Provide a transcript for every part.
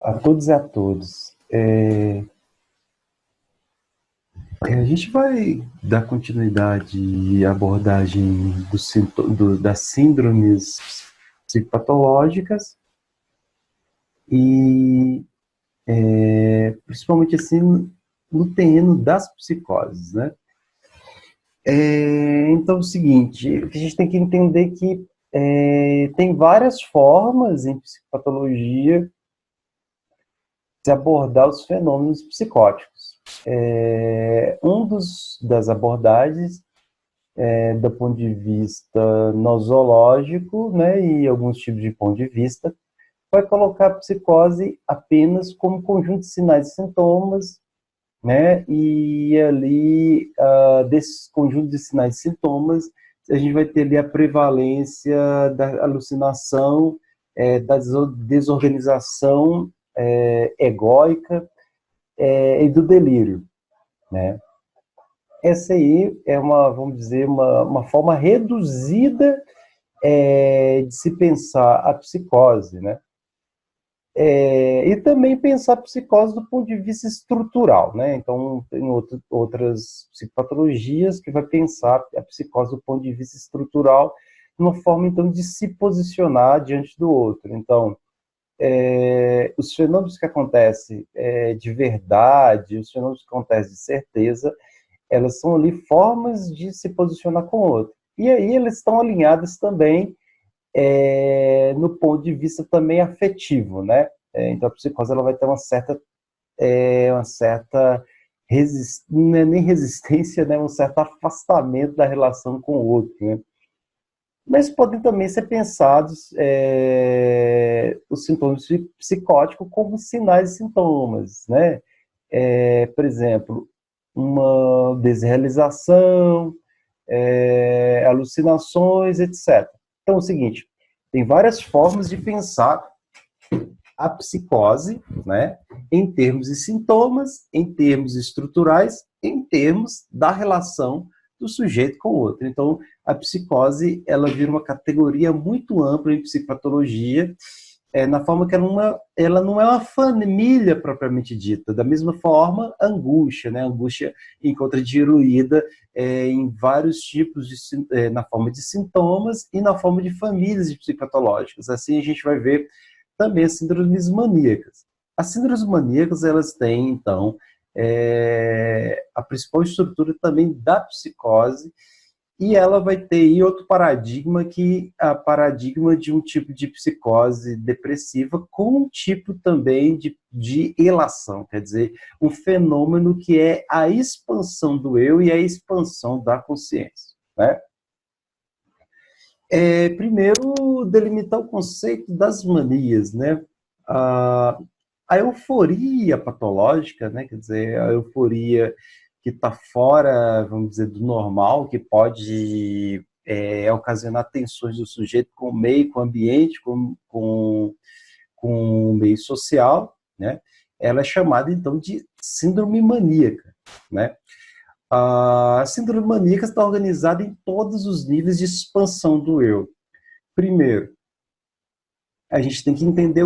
A todos e a todos. A gente vai dar continuidade e abordagem das síndromes psicopatológicas e principalmente assim no terreno das psicoses, né? Então é o seguinte, a gente tem que entender que tem várias formas em psicopatologia de abordar os fenômenos psicóticos. Das abordagens, do ponto de vista nosológico, né, e alguns tipos de ponto de vista, vai colocar a psicose apenas como conjunto de sinais e sintomas, né, e ali, desses conjuntos de sinais e sintomas, a gente vai ter ali a prevalência da alucinação, da desorganização egóica, e do delírio, né? Essa aí é vamos dizer, uma forma reduzida de se pensar a psicose, né? E também pensar a psicose do ponto de vista estrutural, né? Então, tem outras psicopatologias que vai pensar a psicose do ponto de vista estrutural, uma forma, então, de se posicionar diante do outro. Então, os fenômenos que acontecem de verdade, os fenômenos que acontecem de certeza, elas são ali formas de se posicionar com o outro. E aí elas estão alinhadas também no ponto de vista também afetivo, né? Então a psicose ela vai ter uma certa não é nem resistência, né? Um certo afastamento da relação com o outro, né? Mas podem também ser pensados os sintomas psicóticos como sinais e sintomas, né? Por exemplo, uma desrealização, alucinações, etc. Então, é o seguinte, tem várias formas de pensar a psicose, né, em termos de sintomas, em termos estruturais, em termos da relação do sujeito com o outro. Então, a psicose, ela vira uma categoria muito ampla em psicopatologia, na forma que ela não é uma família propriamente dita. Da mesma forma, a angústia, né? A angústia encontra diluída em vários tipos, na forma de sintomas e na forma de famílias psicopatológicas. Assim, a gente vai ver também as síndromes maníacas. As síndromes maníacas, elas têm, então, a principal estrutura também da psicose, e ela vai ter aí outro paradigma, que é o paradigma de um tipo de psicose depressiva com um tipo também de elação, quer dizer, um fenômeno que é a expansão do eu e a expansão da consciência, né? Primeiro, delimitar o conceito das manias, né? A euforia patológica, né? Quer dizer, a euforia que está fora, vamos dizer, do normal, que pode ocasionar tensões do sujeito com o meio, com o ambiente, com o meio social, né? Ela é chamada, então, de síndrome maníaca, né? A síndrome maníaca está organizada em todos os níveis de expansão do eu. Primeiro, a gente tem que entender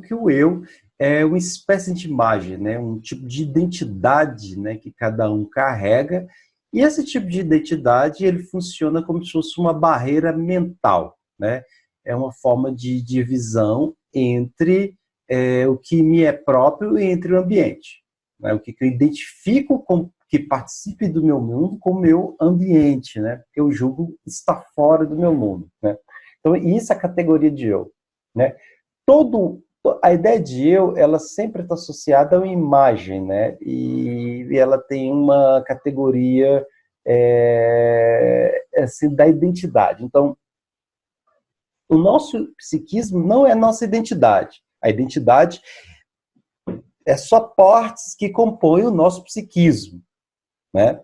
que o eu é uma espécie de imagem, né? Um tipo de identidade, né? Que cada um carrega, e esse tipo de identidade ele funciona como se fosse uma barreira mental, né? É uma forma de divisão entre o que me é próprio e entre o ambiente, né? O que eu identifico que participe do meu mundo com o meu ambiente, né? Porque eu julgo estar fora do meu mundo, né? Então, isso é a categoria de eu, né? A ideia de eu, ela sempre está associada a uma imagem, né? E ela tem uma categoria assim, da identidade. Então, o nosso psiquismo não é a nossa identidade. A identidade é só partes que compõem o nosso psiquismo, né?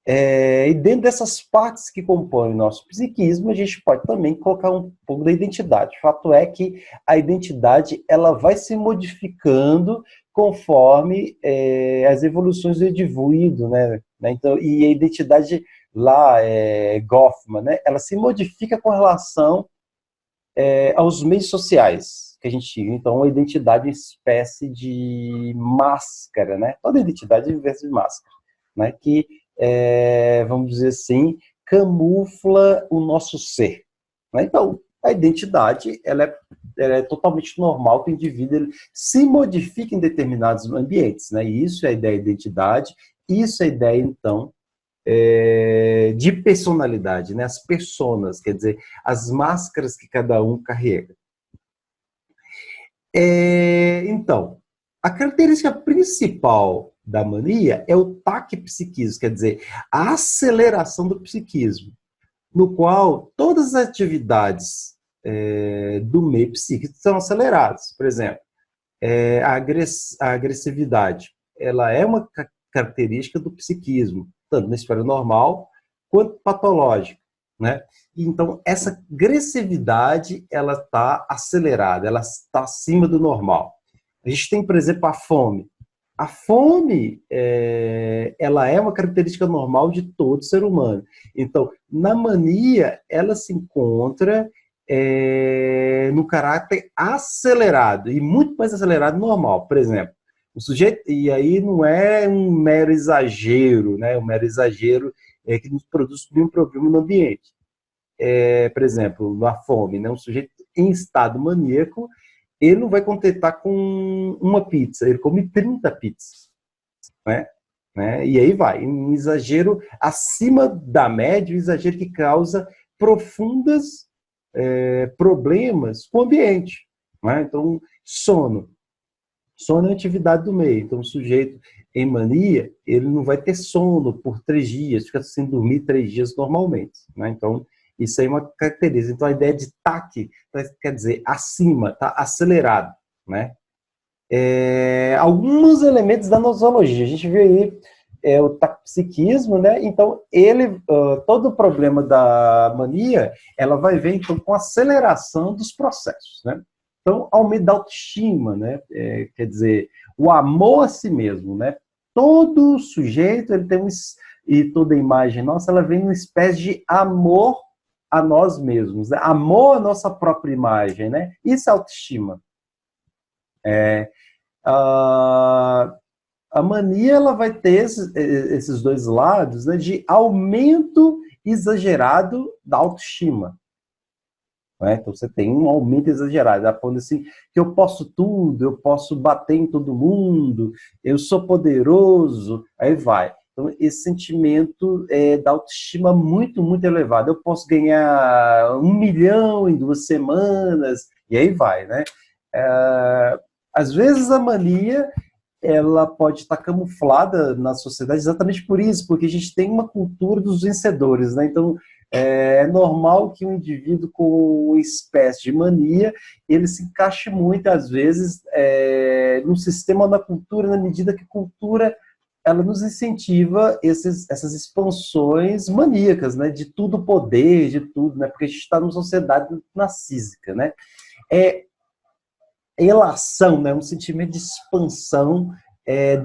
E dentro dessas partes que compõem o nosso psiquismo, a gente pode também colocar um pouco da identidade. O fato é que a identidade ela vai se modificando conforme as evoluções do indivíduo, né? Então, e a identidade lá, Goffman, né? Ela se modifica com relação aos meios sociais. que a gente tinha. Então, a identidade é uma espécie de máscara, né? Toda identidade é uma espécie de máscara, né? Que, vamos dizer assim, camufla o nosso ser, né? Então, a identidade, ela é totalmente normal que o indivíduo ele se modifique em determinados ambientes, né? E isso é a ideia de identidade, isso é a ideia, então, de personalidade, né? As personas, quer dizer, as máscaras que cada um carrega. Então, a característica principal da mania é o taquipsiquismo, quer dizer, a aceleração do psiquismo, no qual todas as atividades do meio psíquico são aceleradas. Por exemplo, a agressividade, ela é uma característica do psiquismo, tanto na esfera normal quanto patológica, né? Então, essa agressividade, ela está acelerada, ela está acima do normal. A gente tem, por exemplo, a fome. A fome, ela é uma característica normal de todo ser humano. Então, na mania, ela se encontra no caráter acelerado, e muito mais acelerado normal. Por exemplo, o sujeito, e aí não é um mero exagero, né? Um mero exagero que nos produz nenhum problema no ambiente. Por exemplo, na fome, né? Um sujeito em estado maníaco, ele não vai contentar com uma pizza, ele come 30 pizzas, né? E aí vai, um exagero acima da média, um exagero que causa profundas problemas com o ambiente, né? Então, sono. Sono é uma atividade do meio. Então, o sujeito em mania, ele não vai ter sono por 3 dias, fica sem dormir 3 dias normalmente, né? Então, isso aí é uma característica. Então, a ideia de taque quer dizer acima, tá acelerado, né? Alguns elementos da nosologia. A gente viu aí o taxipsiquismo, né? Então, todo o problema da mania, ela vai ver, então, com aceleração dos processos, né? Então, aumento da autoestima, né? Quer dizer, o amor a si mesmo, né? Todo sujeito, ele tem e toda imagem nossa, ela vem uma espécie de amor a nós mesmos, né? Amor à nossa própria imagem, né? Isso é autoestima. A, a mania ela vai ter esses dois lados, né, de aumento exagerado da autoestima. Né? Então você tem um aumento exagerado, falando assim, que eu posso tudo, eu posso bater em todo mundo, eu sou poderoso, aí vai. Então, esse sentimento da autoestima muito, muito elevado. Eu posso ganhar 1 milhão em 2 semanas, e aí vai, né? Às vezes a mania ela pode estar camuflada na sociedade exatamente por isso, porque a gente tem uma cultura dos vencedores, né? Então, é normal que um indivíduo com uma espécie de mania, ele se encaixe muitas vezes no sistema da cultura, na medida que a cultura ela nos incentiva essas expansões maníacas, né? De tudo poder, de tudo, né? Porque a gente está numa sociedade narcísica, né? Elação, né? Um sentimento de expansão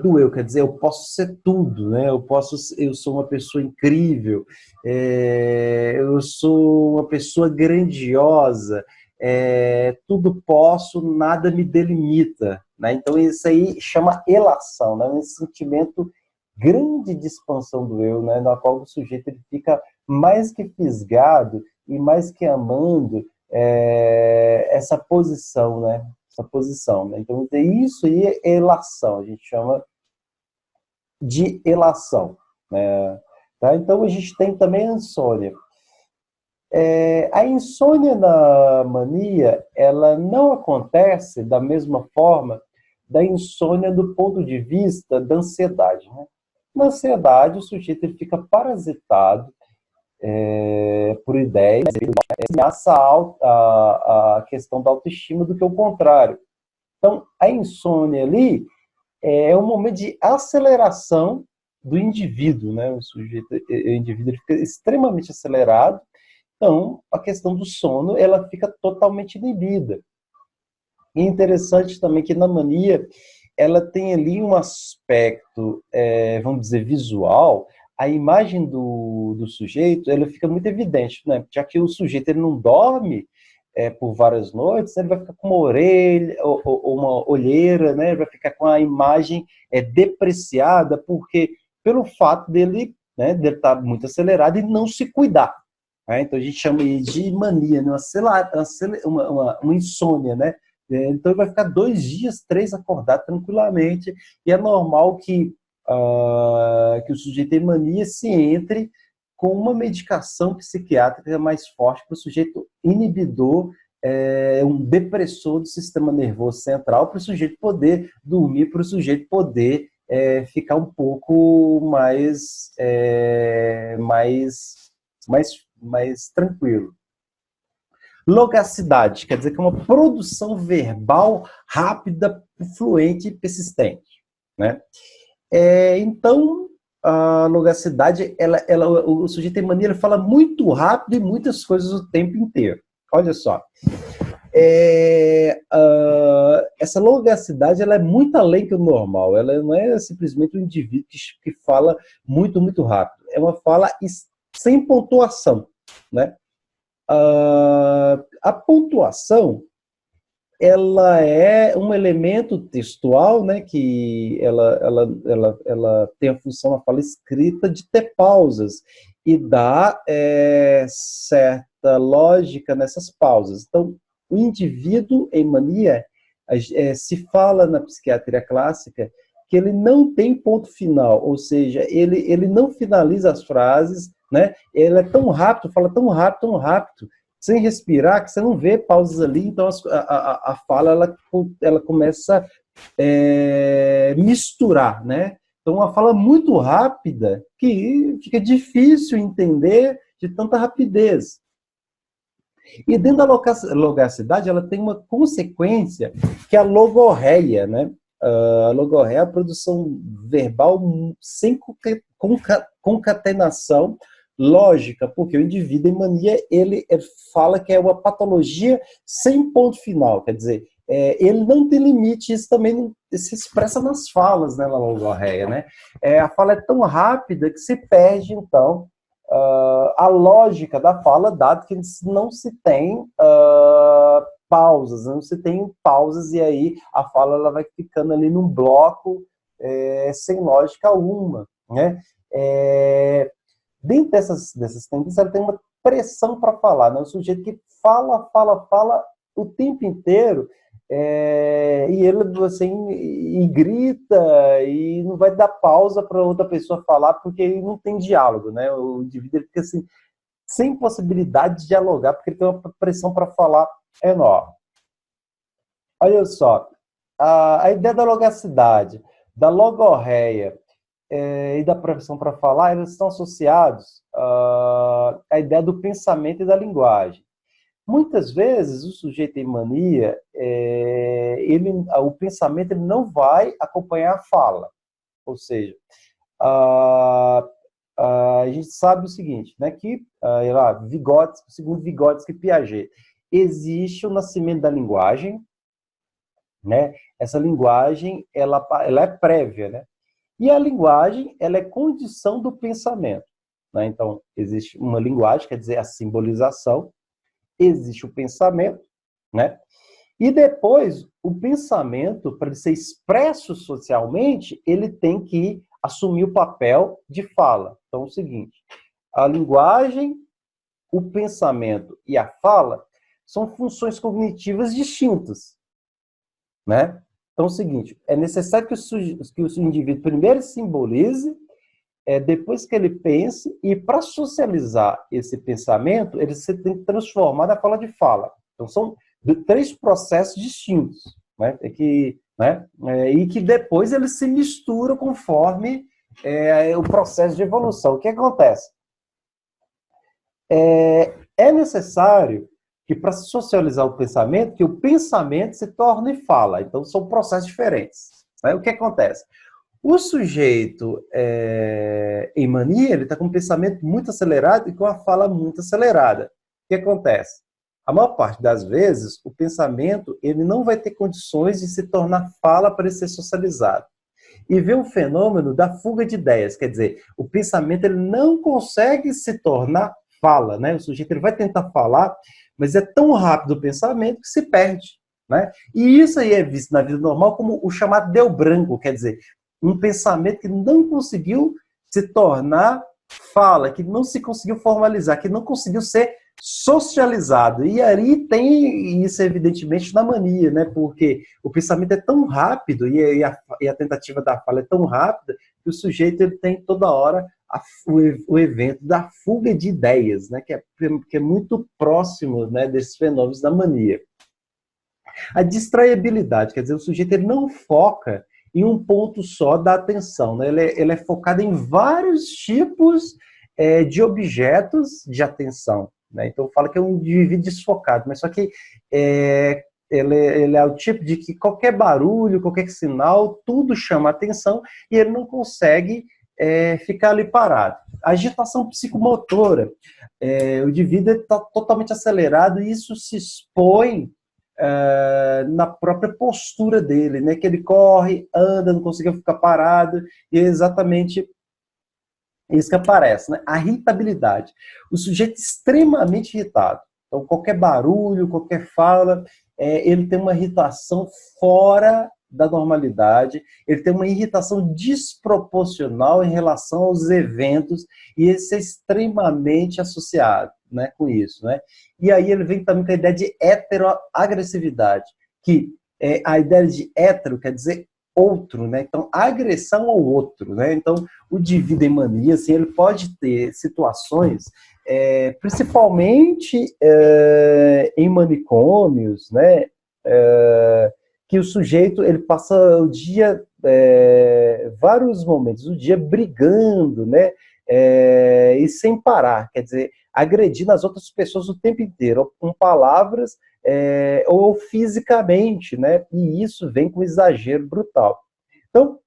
do eu, quer dizer, eu posso ser tudo, né? Eu sou uma pessoa incrível, eu sou uma pessoa grandiosa, tudo posso, nada me delimita, né? Então isso aí chama elação, né? Um sentimento grande de expansão do eu, né? Na qual o sujeito ele fica mais que fisgado e mais que amando essa posição, né? Essa posição, né? Então, isso aí é elação, a gente chama de elação, né? Tá? Então, a gente tem também a insônia. A insônia na mania, ela não acontece da mesma forma da insônia do ponto de vista da ansiedade, né? Na ansiedade, o sujeito ele fica parasitado por ideias, ameaça a questão da autoestima do que o contrário. Então, a insônia ali é um momento de aceleração do indivíduo, né? O indivíduo ele fica extremamente acelerado, então a questão do sono ela fica totalmente inibida. E é interessante também que na mania ela tem ali um aspecto, vamos dizer, visual. A imagem do sujeito ela fica muito evidente, né? Já que o sujeito ele não dorme por várias noites, ele vai ficar com uma orelha, ou uma olheira, né? Ele vai ficar com a imagem depreciada, porque pelo fato dele, né, dele estar muito acelerado e não se cuidar. Né? Então a gente chama de mania, né? Uma insônia, né? Então ele vai ficar 2 dias, 3 acordado tranquilamente, e é normal que o sujeito em mania se entre com uma medicação psiquiátrica mais forte para o sujeito inibidor, um depressor do sistema nervoso central, para o sujeito poder dormir, para o sujeito poder ficar um pouco mais tranquilo. Logacidade, quer dizer que é uma produção verbal rápida, fluente e persistente. Né? Então, a logacidade, o sujeito tem mania, ele fala muito rápido e muitas coisas o tempo inteiro. Olha só. Essa logacidade, ela é muito além que o normal. Ela não é simplesmente um indivíduo que fala muito, muito rápido. É uma fala sem pontuação. Né? A pontuação, ela é um elemento textual, né, que ela tem a função na fala escrita de ter pausas e dar certa lógica nessas pausas. Então, o indivíduo em mania, se fala na psiquiatria clássica que ele não tem ponto final, ou seja, ele não finaliza as frases, né? Ele é tão rápido, fala tão rápido, sem respirar, que você não vê pausas ali, então a fala ela começa a misturar, né? Então, uma fala muito rápida que fica difícil entender de tanta rapidez. E dentro da logacidade, ela tem uma consequência que é a logorreia, né? A logorreia é a produção verbal sem concatenação lógica, porque o indivíduo em mania, ele fala que é uma patologia sem ponto final, quer dizer, ele não tem limite, isso também se expressa nas falas, né, na logorreia, né? A fala é tão rápida que se perde, então, a lógica da fala, dado que não se tem pausas, não se tem pausas, e aí a fala ela vai ficando ali num bloco sem lógica alguma, né? Dentro dessas tendências, ela tem uma pressão para falar, né? O sujeito que fala o tempo inteiro, e ele assim, e grita, e não vai dar pausa para outra pessoa falar, porque ele não tem diálogo, né? O indivíduo ele fica assim, sem possibilidade de dialogar, porque ele tem uma pressão para falar enorme. Olha só, a ideia da logacidade, da logorreia, e da profissão para falar, eles estão associados à ideia do pensamento e da linguagem. Muitas vezes, o sujeito em mania, o pensamento ele não vai acompanhar a fala. Ou seja, a gente sabe o seguinte, né, que, segundo Vygotsky e Piaget, existe o nascimento da linguagem, né? Essa linguagem ela é prévia, né? E a linguagem, ela é condição do pensamento. Né? Então, existe uma linguagem, quer dizer, a simbolização, existe o pensamento, né? E depois, o pensamento, para ele ser expresso socialmente, ele tem que assumir o papel de fala. Então, é o seguinte, a linguagem, o pensamento e a fala são funções cognitivas distintas, né? Então, é o seguinte, é necessário que o indivíduo primeiro simbolize, depois que ele pense, e para socializar esse pensamento, ele se tem que transformar na fala de fala. Então, são 3 processos distintos, né? E que depois eles se misturam conforme o processo de evolução. O que acontece? É necessário que, para socializar o pensamento, que o pensamento se torne fala. Então, são processos diferentes. Né? O que acontece? O sujeito em mania, ele está com um pensamento muito acelerado e com a fala muito acelerada. O que acontece? A maior parte das vezes, o pensamento ele não vai ter condições de se tornar fala para ele ser socializado. E vê o fenômeno da fuga de ideias, quer dizer, o pensamento ele não consegue se tornar fala, né? O sujeito ele vai tentar falar, mas é tão rápido o pensamento que se perde, né? E isso aí é visto na vida normal como o chamado deu branco, quer dizer, um pensamento que não conseguiu se tornar fala, que não se conseguiu formalizar, que não conseguiu ser socializado. E aí tem isso, evidentemente, na mania, né? Porque o pensamento é tão rápido e a tentativa da fala é tão rápida que o sujeito ele tem toda hora o evento da fuga de ideias, né? Que é muito próximo, né, desses fenômenos da mania. A distraiabilidade, quer dizer, o sujeito ele não foca em um ponto só da atenção, né? Ele é focado em vários tipos de objetos de atenção, né? Então fala que é um indivíduo desfocado, mas só que ele é o tipo de que qualquer barulho, qualquer sinal, tudo chama atenção e ele não consegue ficar ali parado. A agitação psicomotora, o indivíduo está totalmente acelerado e isso se expõe na própria postura dele, né? Que ele corre, anda, não consegue ficar parado, e é exatamente isso que aparece, né? A irritabilidade. O sujeito extremamente irritado. Então, qualquer barulho, qualquer fala, ele tem uma irritação fora da normalidade, ele tem uma irritação desproporcional em relação aos eventos, e isso é extremamente associado, né, com isso, né? E aí ele vem também com a ideia de heteroagressividade, que a ideia de hetero quer dizer outro, né? Então, agressão ao outro, né? Então, o indivíduo em mania, assim, ele pode ter situações, principalmente em manicômios, né? Que o sujeito ele passa o dia, vários momentos do dia brigando, né? E sem parar, quer dizer, agredindo as outras pessoas o tempo inteiro, com palavras ou fisicamente, né? E isso vem com exagero brutal. Então,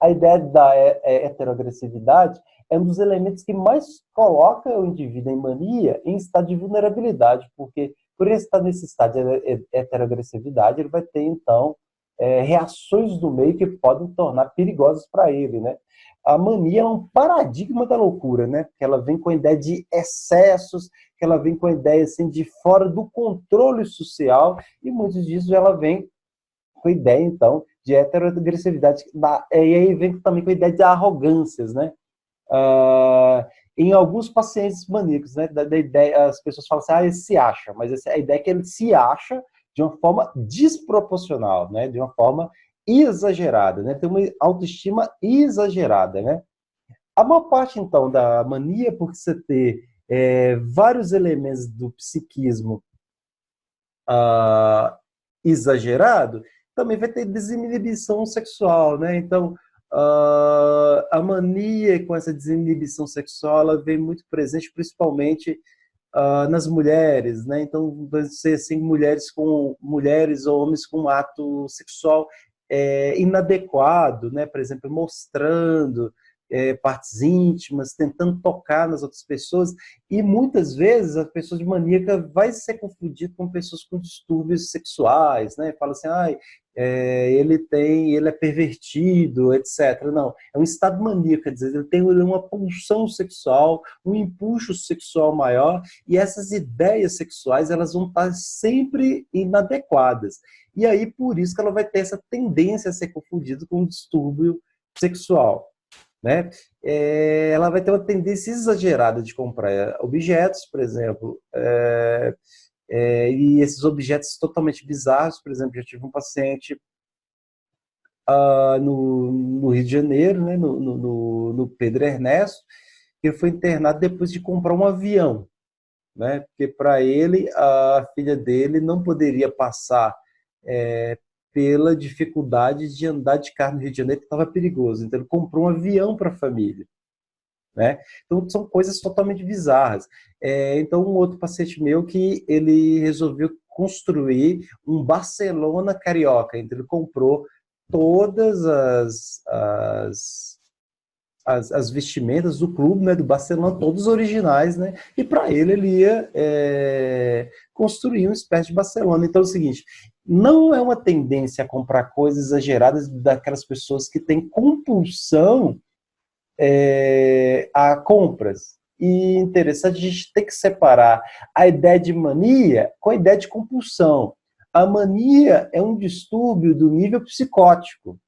a ideia da heteroagressividade é um dos elementos que mais coloca o indivíduo em mania em estado de vulnerabilidade, porque por ele estar nesse estado de heteroagressividade, ele vai ter, então, reações do meio que podem tornar perigosas para ele, né? A mania é um paradigma da loucura, né? Que ela vem com a ideia de excessos, que ela vem com a ideia assim, de fora do controle social, e muitos disso ela vem com a ideia, então, de heteroagressividade, e aí vem também com a ideia de arrogâncias, né? Em alguns pacientes maníacos, né, da ideia, as pessoas falam assim, ele se acha, mas a ideia é que ele se acha de uma forma desproporcional, né, de uma forma exagerada, né, tem uma autoestima exagerada, né. A maior parte, então, da mania, por você ter vários elementos do psiquismo exagerado, também vai ter desinibição sexual, né? Então, a mania com essa desinibição sexual, ela vem muito presente, principalmente nas mulheres, né? Então, vai ser assim, mulheres ou homens com ato sexual inadequado, né? Por exemplo, mostrando partes íntimas, tentando tocar nas outras pessoas, e muitas vezes a pessoa de maníaca vai ser confundida com pessoas com distúrbios sexuais, né? Fala assim, ele é pervertido, etc. Não, é um estado maníaco, quer dizer, ele tem uma pulsão sexual, um impulso sexual maior, e essas ideias sexuais elas vão estar sempre inadequadas. E aí, por isso que ela vai ter essa tendência a ser confundida com um distúrbio sexual, né? Ela vai ter uma tendência exagerada de comprar objetos, por exemplo, e esses objetos totalmente bizarros. Por exemplo, já tive um paciente no Rio de Janeiro, né, no Pedro Ernesto, que foi internado depois de comprar um avião, né? Porque para ele, a filha dele não poderia passar pela dificuldade de andar de carro no Rio de Janeiro, que estava perigoso. Então ele comprou um avião para a família, né? Então são coisas totalmente bizarras. Então um outro paciente meu que ele resolveu construir um Barcelona carioca. Então ele comprou todas as vestimentas do clube, né, do Barcelona, todos originais, né? E para ele ia construir uma espécie de Barcelona. Então é o seguinte, não é uma tendência a comprar coisas exageradas daquelas pessoas que têm compulsão a compras, e interessante, a gente tem que separar a ideia de mania com a ideia de compulsão. A mania é um distúrbio do nível psicótico,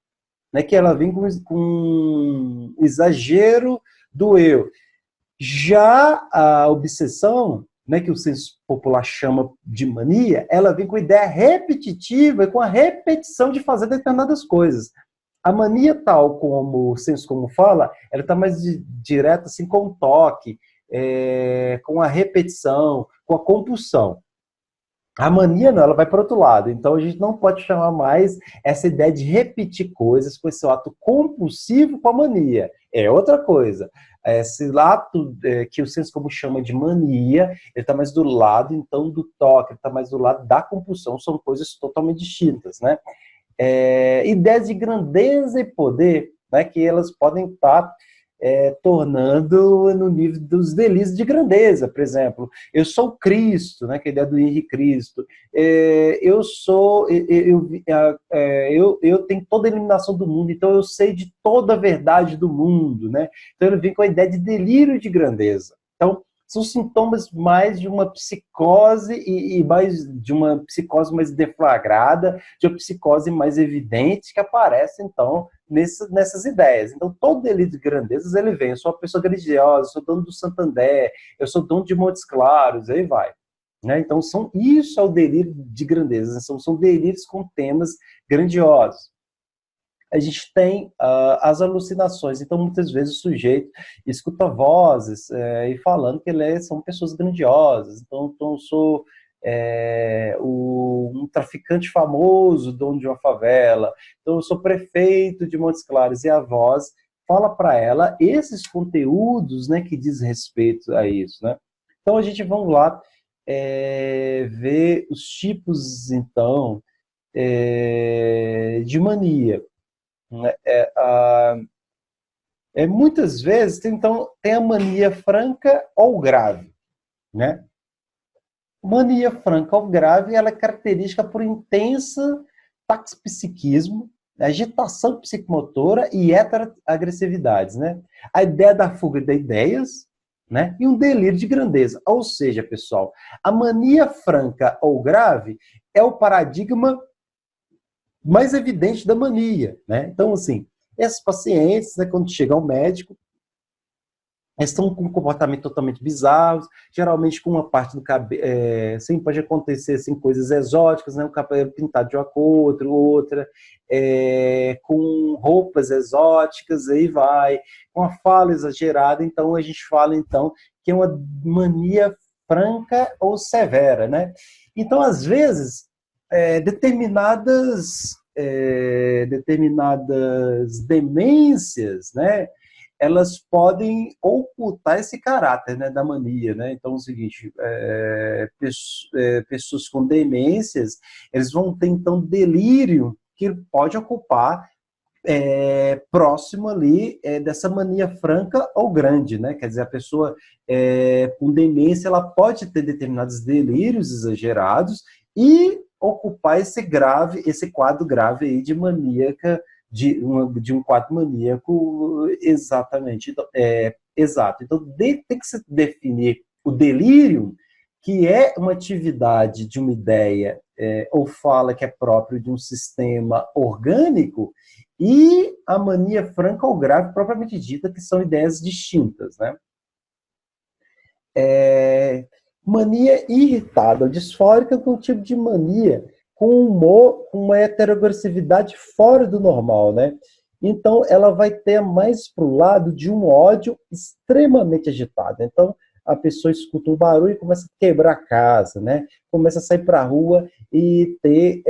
né, que ela vem com exagero do eu. Já a obsessão, né, que o senso popular chama de mania, ela vem com a ideia repetitiva e com a repetição de fazer determinadas coisas. A mania, tal como o senso comum fala, ela está mais direta assim, com o toque, com a repetição, com a compulsão. A mania não, ela vai para outro lado. Então a gente não pode chamar mais essa ideia de repetir coisas com esse ato compulsivo com a mania. É outra coisa. Esse ato que o senso comum chama de mania, ele está mais do lado, então, do toque, ele está mais do lado da compulsão. São coisas totalmente distintas, né? Ideias de grandeza e poder, né, que elas podem estar tornando no nível dos delírios de grandeza, por exemplo. Eu sou Cristo, né, que é a ideia do Henrique Cristo. Eu tenho toda a iluminação do mundo, então eu sei de toda a verdade do mundo, né? Então ele vem com a ideia de delírio de grandeza. Então, são sintomas mais de uma psicose e mais de uma psicose mais deflagrada, de uma psicose mais evidente que aparece, então, nessas ideias. Então, todo delírio de grandezas, ele vem. Eu sou uma pessoa religiosa, eu sou dono do Santander, eu sou dono de Montes Claros, aí vai. Né? Então, isso é o delírio de grandezas, são delírios com temas grandiosos. A gente tem as alucinações. Então, muitas vezes, o sujeito escuta vozes e falando que são pessoas grandiosas. Então eu sou um traficante famoso, dono de uma favela. Então, eu sou prefeito de Montes Claros. E a voz fala para ela esses conteúdos, né, que diz respeito a isso. Né? Então, a gente vamos lá ver os tipos, então, de mania. Muitas vezes, então, tem a mania franca ou grave, né? Mania franca ou grave, ela é característica por intensa taxipsiquismo, agitação psicomotora e heteroagressividades, né? A ideia da fuga de ideias, né? E um delírio de grandeza. Ou seja, pessoal, a mania franca ou grave é o paradigma mais evidente da mania, né? Então, assim, esses pacientes, né, quando chegam ao médico, estão com um comportamento totalmente bizarros, geralmente com uma parte do cabelo, sempre pode acontecer assim, coisas exóticas, né, o cabelo pintado de uma cor, outra, com roupas exóticas, aí vai, com a fala exagerada. Então a gente fala então que é uma mania franca ou severa, né? Então às vezes determinadas demências, né, elas podem ocultar esse caráter, né, da mania, né? Então, é o seguinte, pessoas com demências, eles vão ter, então, delírio que pode ocupar próximo ali dessa mania franca ou grande, né? Quer dizer, a pessoa com demência, ela pode ter determinados delírios exagerados e ocupar esse quadro grave aí de maníaca, de um quadro maníaco, exatamente. Então, exato. Então, tem que se definir o delírio, que é uma atividade de uma ideia ou fala que é próprio de um sistema orgânico, e a mania franca ou grave, propriamente dita, que são ideias distintas, né? Mania irritada ou disfórica é um tipo de mania com humor, com uma heteroagressividade fora do normal, né? Então, ela vai ter mais para o lado de um ódio extremamente agitado. Então, a pessoa escuta um barulho e começa a quebrar a casa, né? Começa a sair para a rua e ter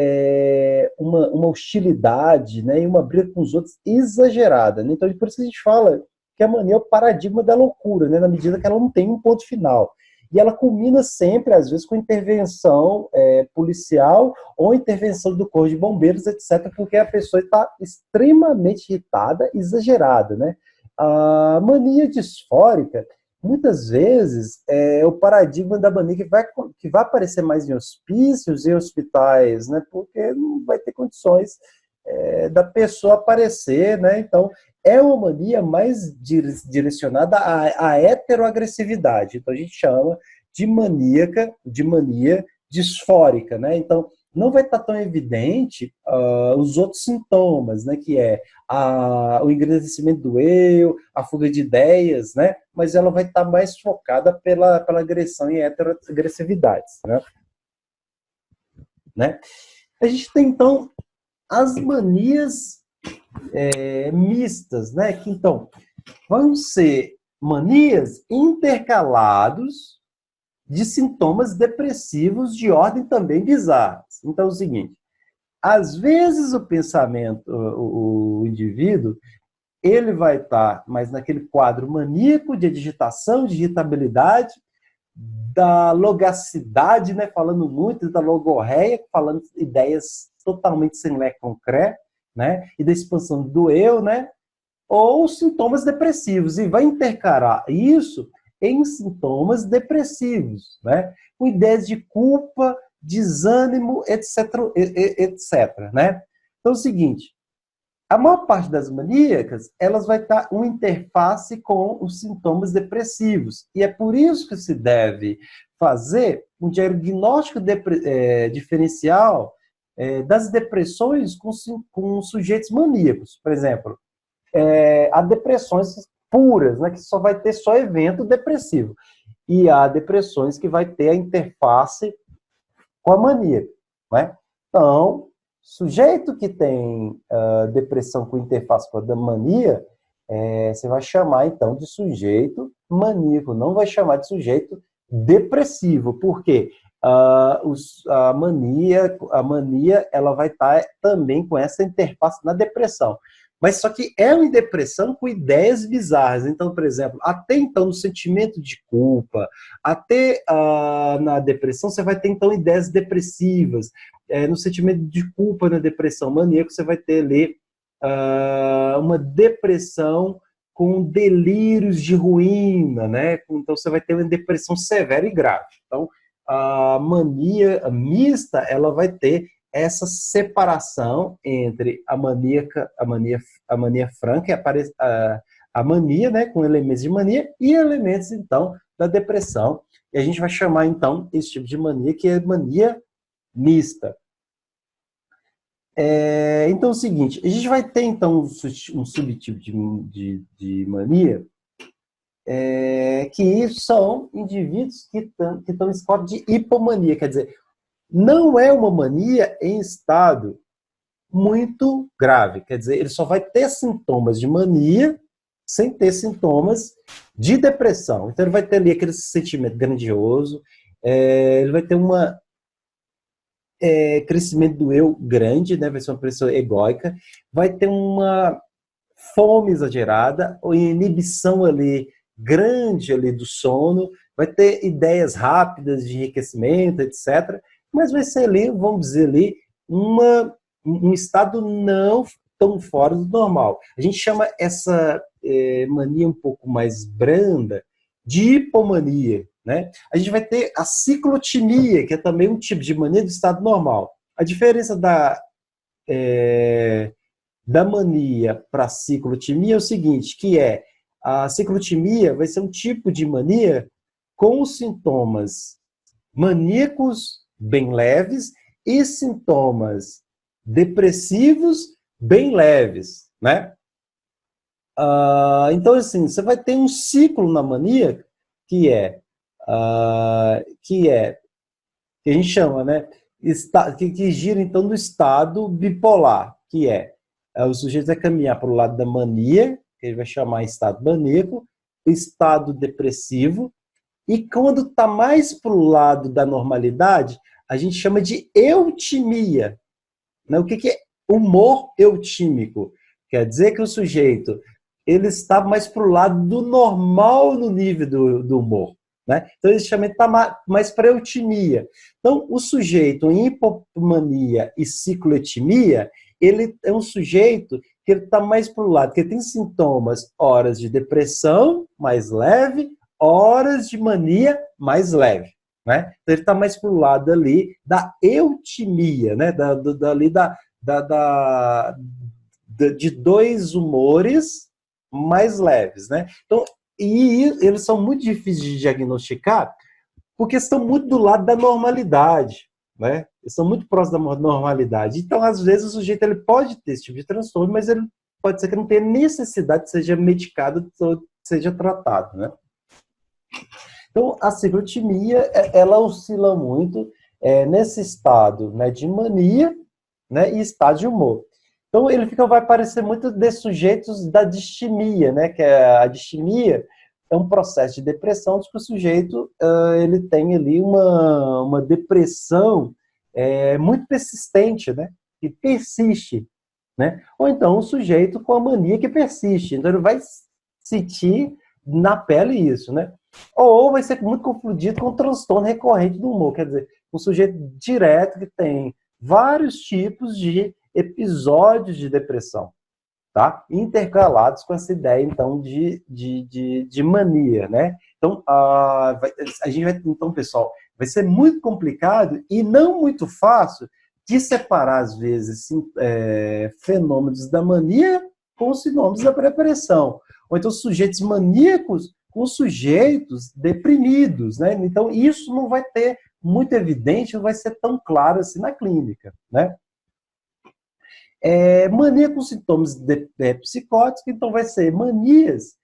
uma hostilidade, né? E uma briga com os outros exagerada, né? Então, por isso que a gente fala que a mania é o paradigma da loucura, né? Na medida que ela não tem um ponto final. E ela culmina sempre, às vezes, com intervenção policial ou intervenção do corpo de bombeiros, etc., porque a pessoa está extremamente irritada, exagerada, né? A mania disfórica, muitas vezes, é o paradigma da mania que vai aparecer mais em hospícios e hospitais, né? Porque não vai ter condições da pessoa aparecer, né? Então, é uma mania mais direcionada à heteroagressividade. Então, a gente chama de mania disfórica, né? Então, não vai estar tão evidente os outros sintomas, né? Que é o engrandecimento do eu, a fuga de ideias, né? Mas ela vai estar mais focada pela agressão e heteroagressividades, né? A gente tem, então, as manias mistas, né? Que, então, vão ser manias intercalados de sintomas depressivos de ordem também bizarras. Então, é o seguinte, às vezes o pensamento, o indivíduo, ele vai estar mais naquele quadro maníaco de agitação, de irritabilidade, da logacidade, né, falando muito, da logorreia, falando ideias totalmente sem lé concreto, né, e da expansão do eu, né, ou sintomas depressivos, e vai intercalar isso em sintomas depressivos, né, com ideias de culpa, desânimo, etc, etc, né. Então é o seguinte, a maior parte das maníacas, elas vai estar uma interface com os sintomas depressivos. E é por isso que se deve fazer um diagnóstico diferencial das depressões com sujeitos maníacos. Por exemplo, há depressões puras, né, que só vai ter só evento depressivo. E há depressões que vai ter a interface com a mania, né? Então, sujeito que tem depressão com interface com a mania, você vai chamar, então, de sujeito maníaco, não vai chamar de sujeito depressivo. Por quê? A mania ela vai estar também com essa interface na depressão. Mas só que é uma depressão com ideias bizarras. Então, por exemplo, até então no sentimento de culpa, até na depressão você vai ter então ideias depressivas. No sentimento de culpa na depressão maníaca você vai ter ali uma depressão com delírios de ruína, né? Então você vai ter uma depressão severa e grave. Então, a mania mista, ela vai ter essa separação entre a mania franca, a mania, né, com elementos de mania e elementos, então, da depressão. E a gente vai chamar, então, esse tipo de mania que é mania mista. Então é o seguinte, a gente vai ter, então, um subtipo de mania que são indivíduos que estão em estado de hipomania, quer dizer, não é uma mania em estado muito grave. Quer dizer, ele só vai ter sintomas de mania sem ter sintomas de depressão. Então, ele vai ter ali aquele sentimento grandioso, ele vai ter crescimento do eu grande, né? Vai ser uma pessoa egóica, vai ter uma fome exagerada, ou inibição ali grande ali do sono, vai ter ideias rápidas de enriquecimento, etc., mas vai ser ali, vamos dizer ali, um estado não tão fora do normal. A gente chama essa mania um pouco mais branda de hipomania, né? A gente vai ter a ciclotimia, que é também um tipo de mania do estado normal. A diferença da mania para a ciclotimia é o seguinte, que a ciclotimia vai ser um tipo de mania com sintomas maníacos bem leves e sintomas depressivos bem leves, né? Então, assim, você vai ter um ciclo na mania que que a gente chama, né? Que gira, então, do estado bipolar, que o sujeito vai caminhar para o lado da mania, que a gente vai chamar estado maníaco, o estado depressivo, e quando está mais para o lado da normalidade, a gente chama de eutimia. Né? O que é humor eutímico? Quer dizer que o sujeito ele está mais para o lado do normal no nível do humor. Né? Então, esse chamamento está mais para eutimia. Então, o sujeito em hipomania e cicloetimia, ele é um sujeito que ele está mais para o lado, que ele tem sintomas, horas de depressão mais leve, horas de mania mais leve. Né? Então, ele está mais para o lado ali da eutimia, né? De dois humores mais leves, né? Então, e eles são muito difíceis de diagnosticar porque estão muito do lado da normalidade, né? Eles são muito próximos da normalidade. Então, às vezes, o sujeito ele pode ter esse tipo de transtorno, mas ele pode ser que não tenha necessidade de seja medicado ou seja tratado, né? Então, a ciclotimia, ela oscila muito nesse estado, né, de mania, né, e estado de humor. Então, vai parecer muito desses sujeitos da distimia, né, que a distimia é um processo de depressão, que o sujeito ele tem ali uma depressão muito persistente, né, que persiste, né? Ou então um sujeito com a mania que persiste. Então, ele vai sentir na pele isso, né? Ou vai ser muito confundido com o transtorno recorrente do humor, quer dizer, um sujeito direto que tem vários tipos de episódios de depressão, tá? Intercalados com essa ideia, então, de mania, né? Então, a gente vai, então, pessoal, vai ser muito complicado e não muito fácil de separar, às vezes, fenômenos da mania com os fenômenos da depressão. Ou então, sujeitos maníacos com sujeitos deprimidos, né? Então, isso não vai ter muito evidente, não vai ser tão claro assim na clínica, né? Mania com sintomas psicóticos, então vai ser manias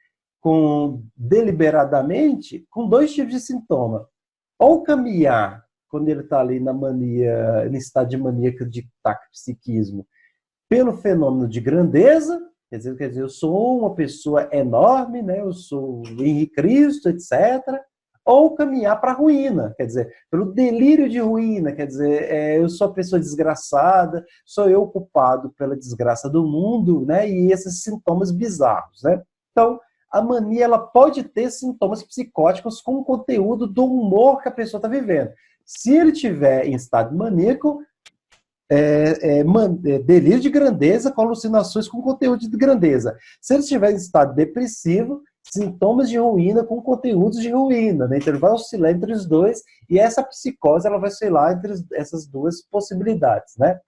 deliberadamente com dois tipos de sintoma. Ou caminhar, quando ele está ali na mania, no estado de maníaca de taquipsiquismo, pelo fenômeno de grandeza, quer dizer, eu sou uma pessoa enorme, né? Eu sou Henrique Cristo, etc. Ou caminhar para a ruína, quer dizer, pelo delírio de ruína, quer dizer, eu sou a pessoa desgraçada, sou eu culpado pela desgraça do mundo, né? E esses sintomas bizarros, né? Então, a mania ela pode ter sintomas psicóticos com o conteúdo do humor que a pessoa está vivendo. Se ele tiver em estado maníaco, delírio de grandeza com alucinações com conteúdo de grandeza. Se ele estiver em estado depressivo, sintomas de ruína com conteúdos de ruína, né? Então ele vai oscilar entre os dois e essa psicose ela vai oscilar entre essas duas possibilidades, né?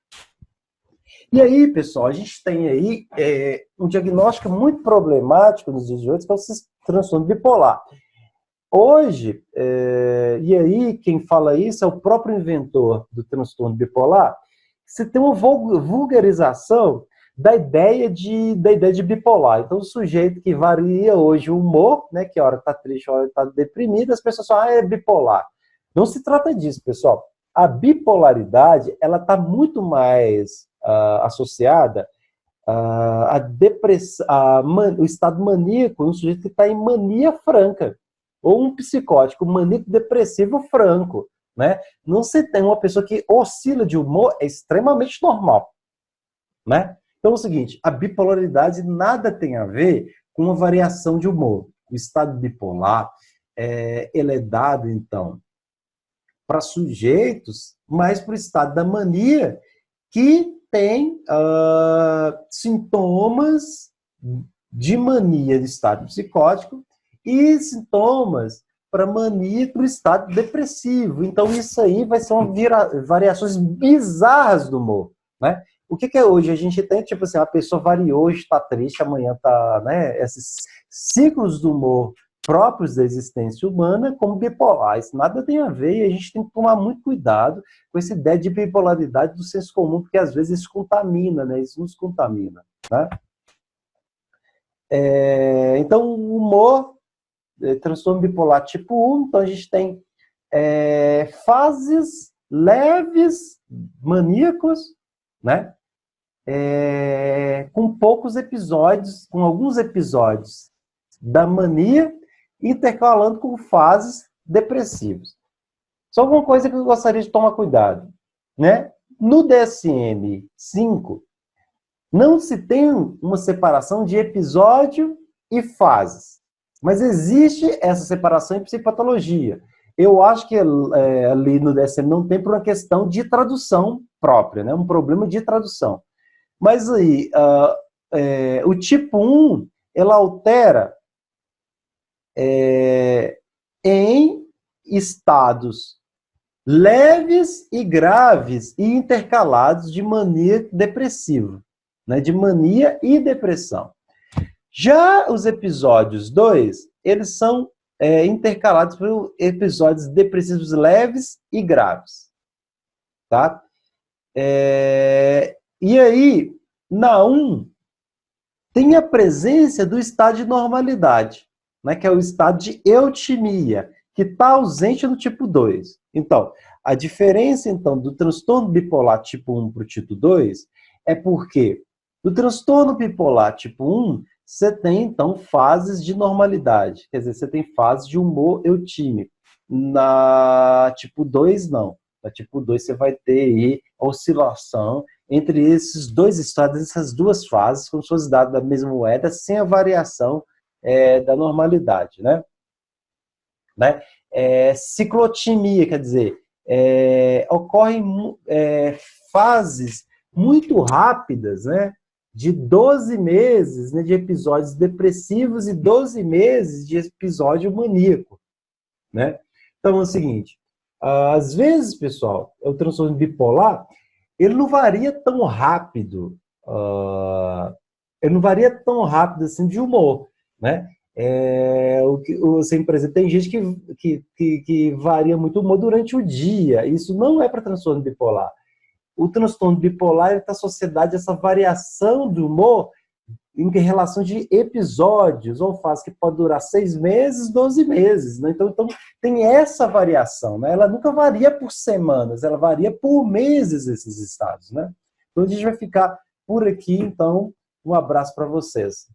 E aí, pessoal, a gente tem aí um diagnóstico muito problemático nos dias de hoje, que é o transtorno bipolar. Hoje, e aí quem fala isso é o próprio inventor do transtorno bipolar. Você tem uma vulgarização da ideia de bipolar. Então, o sujeito que varia hoje o humor, né, que a hora está triste, a hora está deprimido, as pessoas falam, é bipolar. Não se trata disso, pessoal. A bipolaridade, ela está muito mais associada à depressão, o estado maníaco, um sujeito que está em mania franca, ou um psicótico maníaco depressivo franco. Né? Não se tem uma pessoa que oscila de humor, é extremamente normal. Né? Então é o seguinte, a bipolaridade nada tem a ver com uma variação de humor. O estado bipolar, ele é dado, então, para sujeitos, mais para o estado da mania, que tem sintomas de mania de estado psicótico e sintomas para mania para o estado depressivo. Então, isso aí vai ser variações bizarras do humor, né? O que é hoje? A gente tem, tipo assim, a pessoa varia hoje, está triste, amanhã está, né? Esses ciclos do humor próprios da existência humana como bipolar. Isso nada tem a ver e a gente tem que tomar muito cuidado com essa ideia de bipolaridade do senso comum, porque às vezes isso contamina, né? Isso nos contamina, né? Então, o humor, transtorno bipolar tipo 1, então a gente tem fases leves, maníacos, né? Com poucos episódios, com alguns episódios da mania, intercalando com fases depressivas. Só uma coisa que eu gostaria de tomar cuidado, né? No DSM-5, não se tem uma separação de episódio e fases, mas existe essa separação em psicopatologia. Eu acho que ali no DSM não tem por uma questão de tradução própria, né? Um problema de tradução. Mas aí, o tipo 1, ela altera em estados leves e graves e intercalados de mania depressiva, né? De mania e depressão. Já os episódios 2, eles são intercalados por episódios depressivos leves e graves. Tá? E aí, na 1, tem a presença do estado de normalidade, né, que é o estado de eutimia, que está ausente no tipo 2. Então, a diferença então do transtorno bipolar tipo 1 para o tipo 2 é porque no transtorno bipolar tipo 1, você tem então fases de normalidade, quer dizer, você tem fases de humor eutímico. Na tipo 2, não. Na tipo 2, você vai ter aí oscilação entre esses dois estados, essas duas fases, como se fosse dado da mesma moeda, sem a variação da normalidade, né? Ciclotimia, quer dizer, ocorrem fases muito rápidas, né? De 12 meses, né, de episódios depressivos e 12 meses de episódio maníaco, né? Então é o seguinte, às vezes, pessoal, o transtorno bipolar, ele não varia tão rápido, ele não varia tão rápido assim de humor, né? Assim, por exemplo, tem gente que varia muito o humor durante o dia. Isso não é para transtorno bipolar. O transtorno bipolar está associado a essa variação do humor em relação de episódios, ou fase que pode durar 6 meses, 12 meses. Né? Então, tem essa variação. Né? Ela nunca varia por semanas, ela varia por meses esses estados. Né? Então, a gente vai ficar por aqui. Então, um abraço para vocês.